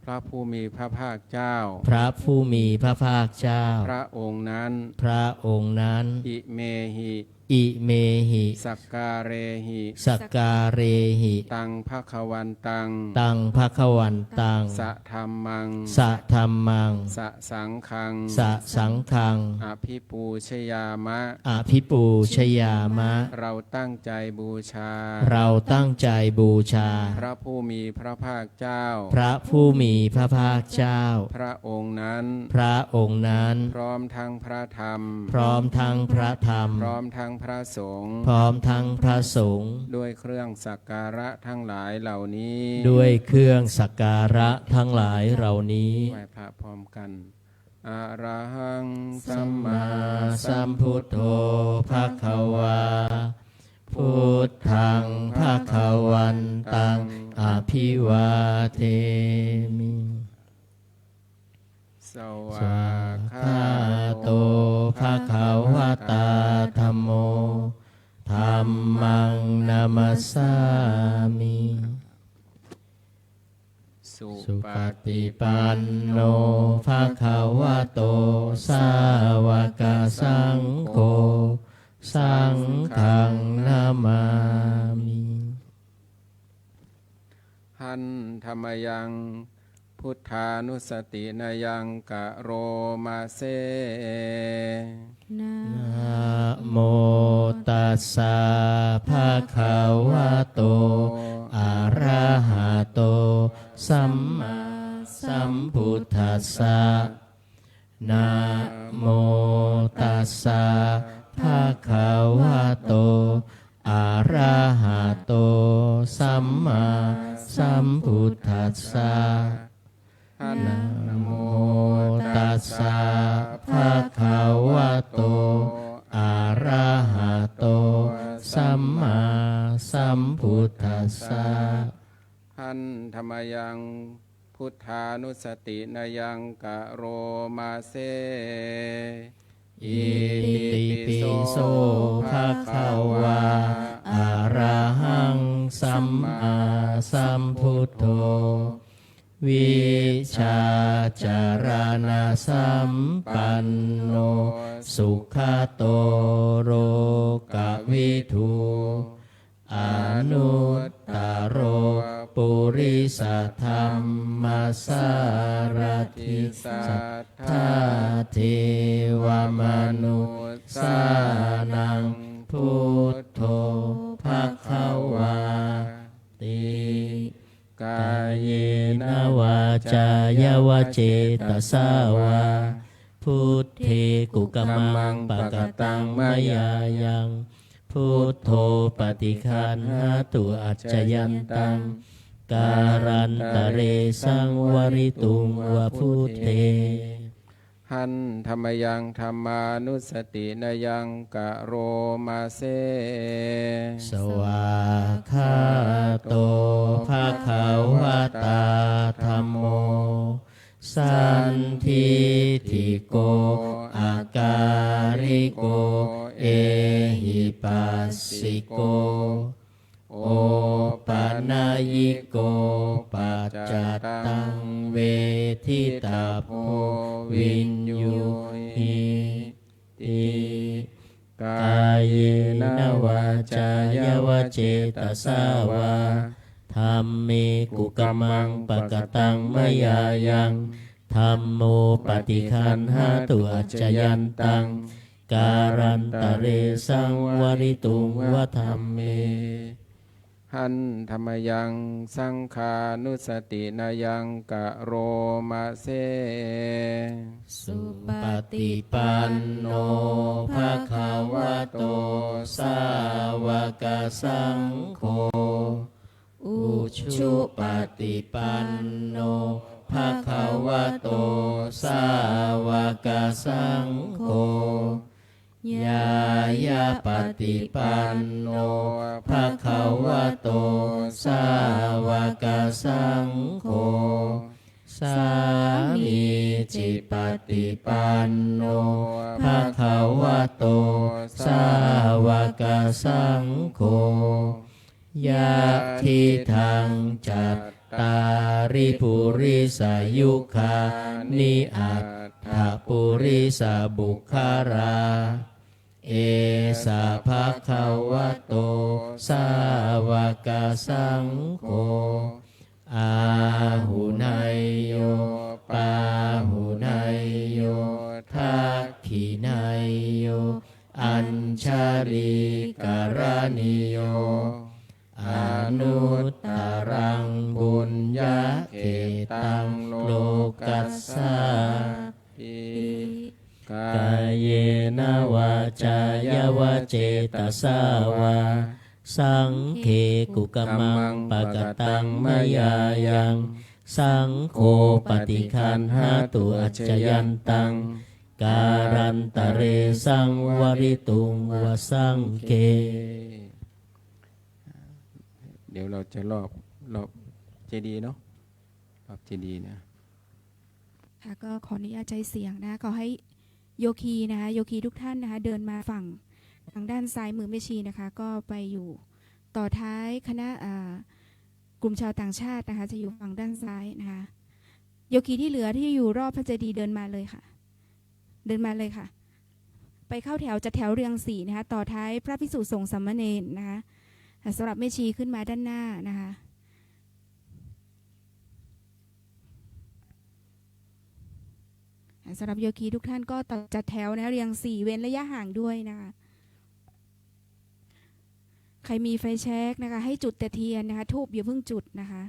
S2: พระผู้มีพระภาคเจ้า
S1: พระผู้มีพระภาคเจ้า
S2: พระองค์นั้น
S1: พระองค์นั้น
S2: อิเมหิ
S1: อิเมหิ
S2: สักการเรหิ
S1: สกการเรหิ
S2: ตังภควันตัง
S1: ตังภควันตัง
S2: สะธัมมัง
S1: สะธัมมัง
S2: สะสังคัง
S1: สะสังคัง
S2: อภิปูชยามะ
S1: อภิปูชยามะ
S2: เราตั้งใจบูชา
S1: เราตั้งใจบูชา
S2: พระผู้มีพระภาคเจ้า
S1: พระผู้มีพระภาคเจ้า
S2: พระองค์นั้น
S1: พระองค์นั้น
S2: พร้อมทั้งพระธรรม
S1: พร้อมทั้งพระธรรม
S2: พร้อมทั้งพระสงฆ์
S1: พร้อมทั้งพระสงฆ์
S2: ด้วยเครื่องสักการะทั้งหลายเหล่านี้
S1: ด้วยเครื่องสักการะทั้งหลายเหล่านี้
S2: ไหว้พระพร้อมกันอะระหังสัมมา
S1: สัมพุทโธภะคะวา พุทธังภะคะวันตังอภิวาเทมิ
S2: สวา
S1: สวา
S2: คา
S1: คาโตภะคะวะตาธัมโมธัมมังนามัสสามิ
S2: สุ
S1: สุ
S2: ป
S1: ป
S2: ฏิ
S1: ฏิปันโนภะคะวะโตสาวกสังโฆสังฆังนามามิ
S2: หันธรรมยังพุทธานุสตินายังกะโรมาเซ
S3: นะ
S1: นะโมตัสสะภะคะวะโตอะระหะโตสัมมาสัมพุทธัสสะนะโมตัสสะภะคะวะโตอะระหะโตสัมมาสัมพุทธัสสะ
S2: หัน
S1: นะโมตัสสะภะคะวะโตอะระหะโตสัมมาสัมพุทธัสสะ
S2: หันธรรมยังพุทธานุสตินายังกะโรมาเซ
S1: อิติปิโสภะคะวาอะระหังสัมมาสัมพุทโธวิชาจารณสัมปันโนสุขโตโรกวิทูอนุตตโรปุริสธรรมสารถิสัทธาเทวมนุสานังพุทโธภคะวาติ
S2: กายเย
S1: น
S2: นะ
S1: วาจายวเจตสาวาพุทเทกุกมังปะกตังมยายังพุทโธปฏิคันหาตุอัจจยันตังการันตะเรสังวริตุงวะพุทเท
S2: หันธรรมยังธรรมานุสตินายังกะโรมาเซ
S1: สวาคาโตภะคะวะตาธัมโมสันทิทิโกอาการิโกเอหิปัสสิโกโอปัญญิโกปัจจตังเวทิตาโพวินยูหิติกายเยนวาจายวเจตสาวาธัมเมกุกมังปะกตังมยายังธัมโมปฏิคันหาตุอัจจยันตังการันตะเรสังวริตุงวะธัมเม
S2: หันธรรมยังสังขานุสตินายังกะโรมาเซ
S1: สุปฏิปันโนภะคะวะโตสาวกสังโฆอุชุปฏิปันโนภ ภะคะวะโตสาวกสังโฆยายาปฏิปันโนภะคะวะโตสาวกสังโฆสามีจิปฏิปันโนภะคะวะโตสาวกสังโฆยะทิทังจัตตาริปุริสายุคานิอัตถปุริสบุคคาราเอสะภะคะวะโตสาวกสังโฆอาหุนายโยปาหุนายโยทักขินายโยอัญชาริกรณิโยอนุตตรังบุญญาเขตังโลกัสสาปิกายเยนะวาจายวะเจตสาวาสังเขกุกมังปะกตังมยายังสังโฆปฏิคันหาตุอัจจยันตังการันตะเรสังวริตุงวสังเก
S2: เดี๋ยวเราจะรอบเจดีย์เนาะรอบเจดีย์นะ
S3: ค่ะก็ขออนุญาตใช้เสียงนะขอให้โยคีนะคะโยคีทุกท่านนะคะเดินมาฝั่งทางด้านซ้ายมือแม่ชีนะคะก็ไปอยู่ต่อท้ายคณะกลุ่มชาวต่างชาตินะคะจะอยู่ฝั่งด้านซ้ายนะคะโยคีที่เหลือที่อยู่รอบพระเจดีย์เดินมาเลยค่ะเดินมาเลยค่ะไปเข้าแถวจะแถวเรียงสี่นะคะต่อท้ายพระภิกษุสงฆ์สามเณรนะคะสำหรับแม่ชีขึ้นมาด้านหน้านะคะสำหรับโยคีทุกท่านก็จัดแถวนะเรียง4เว้นระยะห่างด้วยนะคะใครมีไฟแช็กนะคะให้จุดแต่เทียนนะคะธูปอย่าเพิ่งจุดนะคะ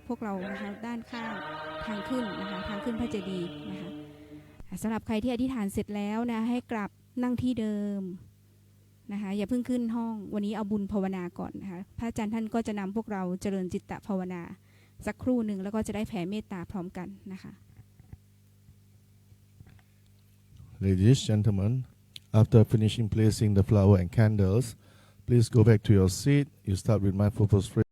S3: พวกเรานะคะด้านข้างทางขึ้นนะคะทางขึ้นพระเจดีย์นะคะสำหรับใครที่อธิษฐานเสร็จแล้วนะให้กลับนั่งที่เดิมนะคะอย่าเพิ่งขึ้นห้องวันนี้เอาบุญภาวนาก่อนนะคะพระอาจารย์ท่านก็จะนำพวกเราเจริญจิตตภาวนาสักครู่หนึ่งแล้วก็จะได้แผ่เมตตาพร้อมกันนะคะ
S4: Ladies, gentlemen, after finishing placing the flower and candles, please go back to your seat. You start with mindful prostration.